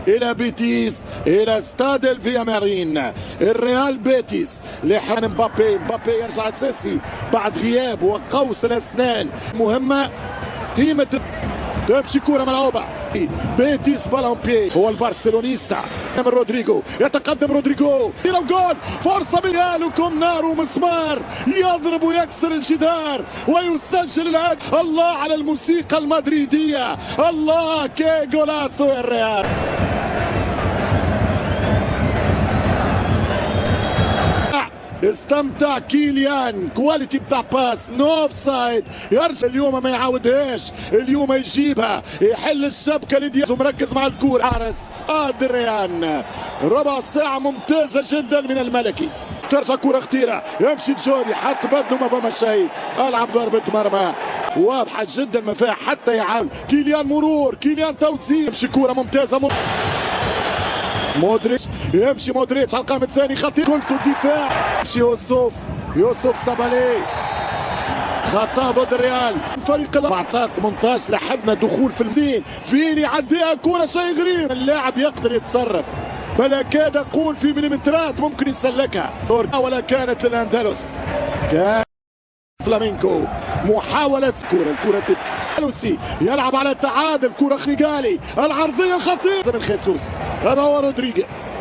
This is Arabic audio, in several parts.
إلى بيتيس، إلى استاد الفيا مارين. الريال بيتيس لحان مبابي يرجع أساسي بعد غياب وقوس الأسنان. مهمة قيمة تمشي كرة ملعوبة. بيتيس بالامبي هو البرشلونيستا من رودريجو، يتقدم رودريجو إلى الجول، فرصة من ريالكم نار ومسمار، يضرب ويكسر الجدار ويسجل الهدف. الله على الموسيقى المدريدية، الله كي جولاثو الريال. استمتع كيليان، كواليتي بتاع باس، نو اوف سايد، يرجع اليوم ما يعاودهاش، اليوم يجيبها، يحل الشبكه لدياز ومركز مع الكوره. حارس ادريان، ربع ساعه ممتازه جدا من الملكي. ترجع كوره خطيره، يمشي جوري، حط بدنه ما فما شيء، العب ضربه مرمى واضحه جدا ما فيها حتى يعاود. كيليان مرور، كيليان توزيع، يمشي كوره ممتازه مودريتش، يمشي مودريتش على القائم الثاني خطير، كلته الدفاع، يمشي يوسف سابالي، خطأ ضد الريال. فريق 14 18 لاحظنا دخول في المدين، فين يعديها كرة شيء غريب، اللاعب يقدر يتصرف، بل كاد اقول في مليمترات ممكن يسلكها، ولا كانت للاندلس. كان فلامينكو محاولة الكرة لوسي يلعب على التعادل، كرة خيغالي، العرضية خطيرة من خيسوس، هذا هو رودريغيز.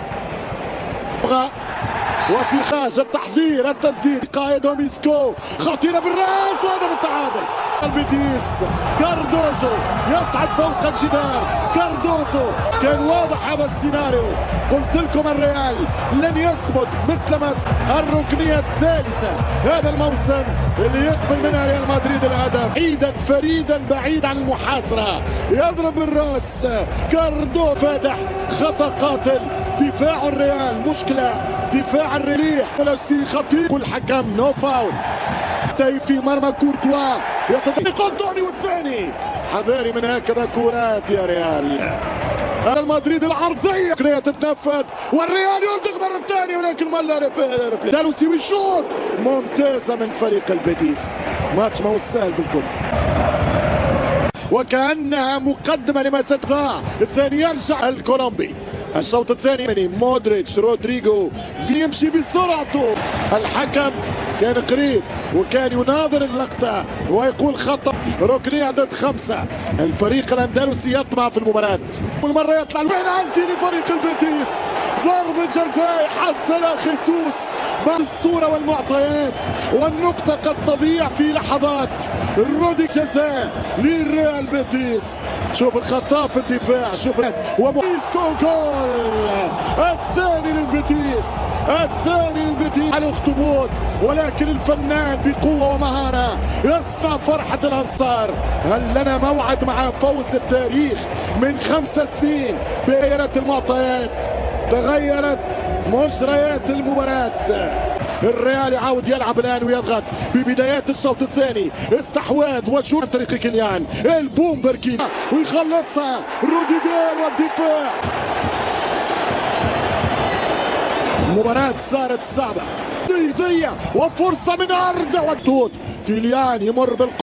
وفي خارج التحذير، التسديد قائدهم إسكو، خطيرة بالراس وهذا بالتعادل. البيتيس كاردوزو يصعد فوق الجدار، كاردوزو كان واضح هذا السيناريو. قلت لكم الريال لن يصمد مثل ما الركنية الثالثة هذا الموسم اللي يقبل منها ريال مدريد الهدف، فريدا بعيد عن المحاصرة، يضرب بالراس كاردو، فاتح خطأ قاتل. دفاع الريال مشكلة، دفاع الريح ولوسي خطير، والحكم نو فاول. في مرمى كورتوا يتطلق دوني والثاني، حذاري من هكذا كرات يا ريال. ريال مدريد العرضية تتنفذ والريال يلدغ مرة ثانية، ولكن ملا دالوسي ويشوط ممتازة من فريق البيتيس. ماتش ما هو سهل بالكل، وكأنها مقدمة لما ستضاع. الثاني يرجع الكولومبي. الشوط الثاني مودريتش، رودريجو يمشي بسرعته، الحكم كان قريب وكان يناظر اللقطة ويقول خطأ، ركنية عدد 5. الفريق الأندلسي يطمع في المباراة، والمرة يطلع البنالتي لفريق البيتيس، ضربة جزاء حصلها خيسوس. مع الصورة والمعطيات والنقطة قد تضيع في لحظات. رودي جزاء للريال بيتيس، شوف الخطأ في الدفاع، شوف وميسكو جول الثاني للبيتيس، الثاني للبيتيس على الاخطبوط، ولكن الفنان بقوة ومهارة يصنع فرحة الأنصار. هل لنا موعد مع فوز للتاريخ من 5 سنين؟ تغيرت المعطيات، تغيرت مجريات المباراة. الريال يعاود يلعب الآن ويضغط ببدايات الشوط الثاني، استحواذ وشوط عن طريق كيليان، البومبر كيليان ويخلصها روديجير والدفاع. المباراة صارت صعبة، ضيقة وفرصة من أرض وتوت، كيليان يمر بالقوة.